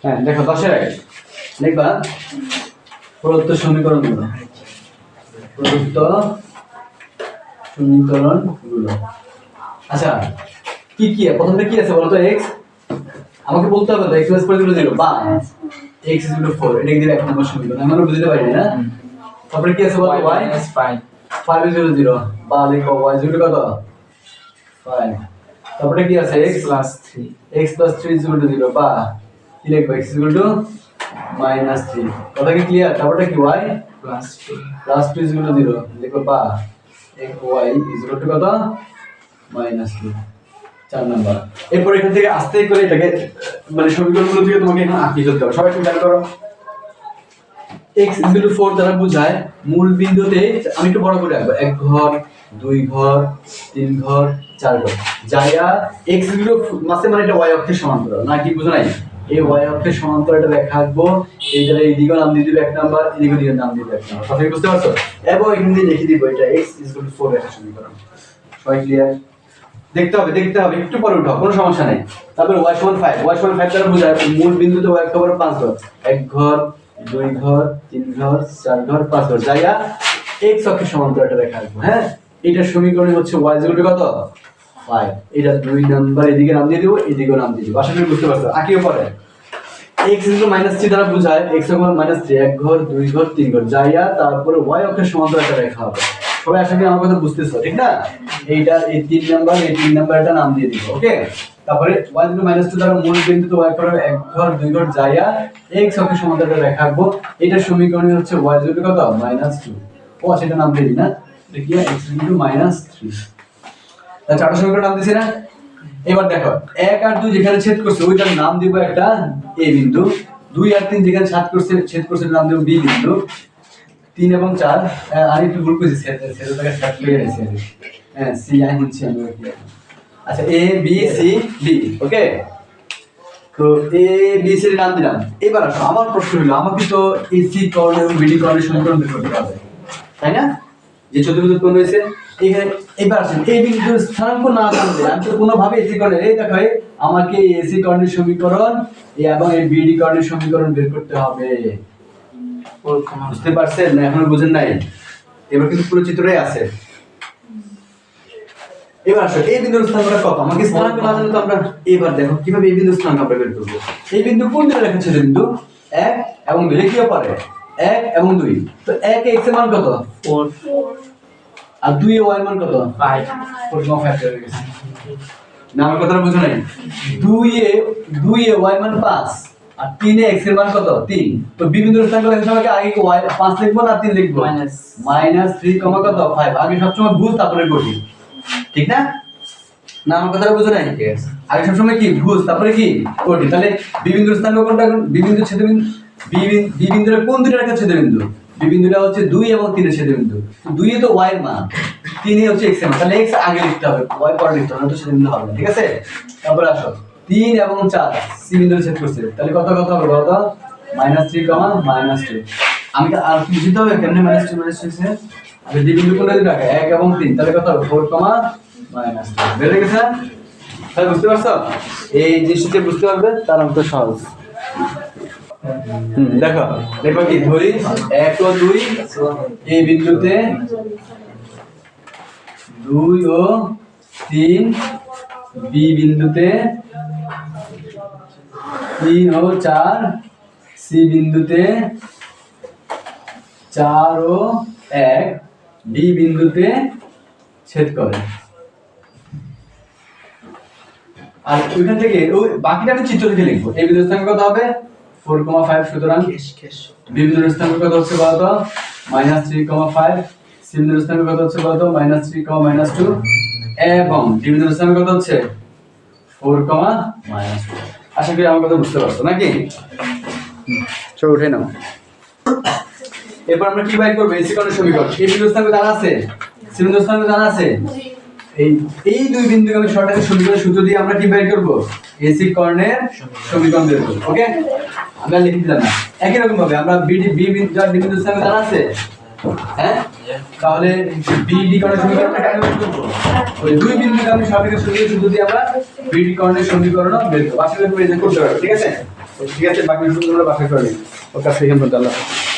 হ্যাঁ দেখো 10-এর আগে লিখবা প্রদত্ত সমীকরণগুলো। প্রদত্ত সমীকরণগুলো। আচ্ছা কি কি প্রথমটা কি আছে বলো তো? x আমাকে বলতে হবে তো x = 0 বা x = 4 এটা কি দিলে এক নম্বর সমীকরণ আমরা বুঝতে পারি না। তারপরে কি আছে বলো? y - 5 = 0 বা লিখো y = কত? 5। তারপরে কি আছে? x + 3 = 0 বা কি লিখবো? x = -3। কথা কি ক্লিয়ার? তারপরে কি y + 2 = 0 লিখো বা y = কত? -2। 4 নাম্বার। এরপর এখান থেকে আস্তে করে এটাকে মানে সমীকরণগুলো থেকে তোমাকে এখন আঁকিয়ে ফেলতে হবে। সবাই খেয়াল করো। x = 4 দ্বারা বোঝায় মূল বিন্দুতে আমি একটু বড় করে রাখবো 1 ঘর 2 ঘর 3 ঘর 4 ঘর জায়গা x = মাসে মানে এটা y অক্ষের সমান্তরাল না কি বুঝো নাই? এই y অক্ষের সমান্তরাল এটা লেখা রাখবো। এইটারে এইদিকে নাম দিয়ে দিব 1 নাম্বার, এদিকে নাম দিব 1 নাম্বার। কথা কি বুঝতে পারছো? এবং এখানে দিয়ে লিখে দিব এটা x = 4 একটা সমীকরণ। সবাই ক্লিয়ার? দেখতে হবে একটু পরে উঠাও কোনো সমস্যা নাই। তারপর y = 5 দ্বারা বোঝায় মূল বিন্দুতে y অক্ষের 5 ঘর 1 ঘর 2 ঘর 3 ঘর 4 ঘর 5 ঘর জায়গা x অক্ষের সমান্তরাল এটা লেখা রাখবো। হ্যাঁ এটার সমীকরণ হচ্ছে y = কত? 5। এটা 2 নাম্বার, এদিকে নাম দিয়ে দেব এদিকেও নাম দিয়ে দেব। আশা করি বুঝতে পারছো। আঁকিও পরে x = -3 দ্বারা বোঝায় x = -3 1 ঘর 2 ঘর 3 ঘর জায়গা তারপরে y অক্ষের সমান্তরাল এটা লেখা হবে। সবাই আশা করি আমার কথা বুঝতেছো ঠিক না? এইটা এই 3 নাম্বার এই 3 নাম্বারটা নাম দিয়ে দিব। ওকে তারপরে y = -2 দ্বারা মূল বিন্দুতে y করবে 1 ঘর 2 ঘর জায়গা x অক্ষের সমান্তরাল এটা লেখা রাখবো। এটার সমীকরণ হচ্ছে y = কত? -2। ও সেটা নাম দিয়ে দিই না, এটা কি x = -3। তাহলে চারটা সমীকরণ নাম দিছি না? এবার দেখো 1 আর 2 যেখানে ছেদ করছে ওইটার নাম দিব একটা a বিন্দু, 2 আর 3 যেখানে ছেদ করছে নাম দেব b বিন্দু, 3 এবং 4 আর একটু ভুল করেছি ছেদটাকে কাট করে নিয়েছি হ্যাঁ c আই হচ্ছে আমি কি আচ্ছা a b c d। ওকে তো a b c এর নাম দিলাম। এবার আসো আমার প্রশ্ন হলো আমাকে তো ac কর্ণ এবং bd কর্ণের সমীকরণ বের করতে হবে তাই না? যে চতুর্ভুজ উৎপন্ন হয়েছে এখানে। এবার আসেন এই বিন্দুর স্থানাঙ্ক না জানলে আমি তো কোনোভাবে এসি কর্ণের এই দেখো আমাকে এসি কর্ণের সমীকরণ এবং এই বিডি কর্ণের সমীকরণ বের করতে হবে। বুঝতে পারছেন না? এখনো বুঝেন নাই? এবার কিন্তু পুরো চিত্রটাই আছে। এবার আসো এই বিন্দুর স্থানাঙ্কটা কত? আমাকে স্থানাঙ্ক না জানলে তো আমরা এবার দেখো কিভাবে এই বিন্দুর স্থানাঙ্ক আমরা বের করব। এই বিন্দু কোন দিকে রেখেছে? বিন্দু 1 এবং 2 লিখিও পারে 1 এবং 2। তো 1 এ x এর মান কত? 4 আর 2 এ y এর মান কত? 5 4.5 হয়ে গেছে না? আমার কথাটা বুঝো নাই? 2 এ y মান 5 আর 3 এ x এর মান কত? 3। তো b বিন্দুর স্থানাঙ্ক লেখার সময় আগে y 5 লিখবো না 3 লিখবো? -3, কত 5। আগে সবসময় ভুল তারপরে গঠি ঠিক না? না আমার কথাটা বুঝো নাই? আগে সবসময় কি ভুল তারপরে কি গঠি। তাহলে b বিন্দুর স্থানাঙ্ক কোনটা? b বিন্দু ছেদবিন্দু b বিন্দুর কোন দুটো রেখা ছেদবিন্দু? b বিন্দুটা হচ্ছে 2 এবং 3 এর ছেদবিন্দু। 2 এ তো y এর মান 3 এ হচ্ছে x এর মান। তাহলে x আগে লিখতে হবে y পরে লিখতে হবে না তো ছেদবিন্দু হবে না। ঠিক আছে? তারপর আসো 3 এবং 4 c বিন্দুতে ছেদ করছে। তাহলে কত হবে কত? -3, -2। আমি আর কি বুঝতে হবে কেমনে -2 -6 এর আগে d বিন্দু কোনটা দিতে হবে? 1 এবং 3। তাহলে কত হবে? 4, -2 বের হয়ে গেছে। তাহলে বুঝতে পারছো? এই জিনিসটা বুঝতে পারবে তার অঙ্ক সহজ। দেখো দেখো কি ধরি 1 ও 2 এই বিন্দুতে 2 ও 3 বি বিন্দুতে 3 ও 4 সি বিন্দুতে 4 ও 1 ডি বিন্দুতে ছেদ করে। আর ওইখান থেকে ওই বাকিটা আমি চিত্র লিখে লিখবো। এই বিন্দুর স্থানাঙ্ক কত হবে? 4,5। সুতরাং বি বিন্দুর স্থানাঙ্ক কত হচ্ছে বলতো? -3,5। সি বিন্দুর স্থানাঙ্ক কত হচ্ছে বলতো? -3, -2 এবং ডি বিন্দুর স্থানাঙ্ক কত হচ্ছে? 4,-2। আশা করি আমার কথা বুঝতে পারছো নাকি? চলো উঠে নাও। এরপর আমরা কি বাইর করব? এসি কর্ণের সমীকরণ। এই বিন্দুর স্থানাঙ্ক জানা আছে? সি বিন্দুর স্থানাঙ্ক জানা আছে? এই দুই বিন্দুকে আমি শর্টকাটের সমীকরণের সূত্র দিয়ে আমরা কি বের করব? এসি কর্ণের সমীকরণ বের করব। ওকে আমরা লিখে দিলাম না একই রকম ভাবে আমরা বিডি বি বিন্দুর স্থানাঙ্ক জানা আছে? হ্যাঁ তাহলে বিডি কর্ণের সমীকরণটা কেন বের করব? ওই দুই বিন্দুকে আমি শর্টকাটের সূত্র দিয়ে আমরা বিডি কর্ণের সমীকরণ বের করব। আশা করি তোমরা এটা করতে পারবে। ঠিক আছে? ঠিক আছে, বাকি শুধু আমরা বাসায় করে নিই। ওর কাছে এখান পর্যন্ত আল্লাহ হাফেজ।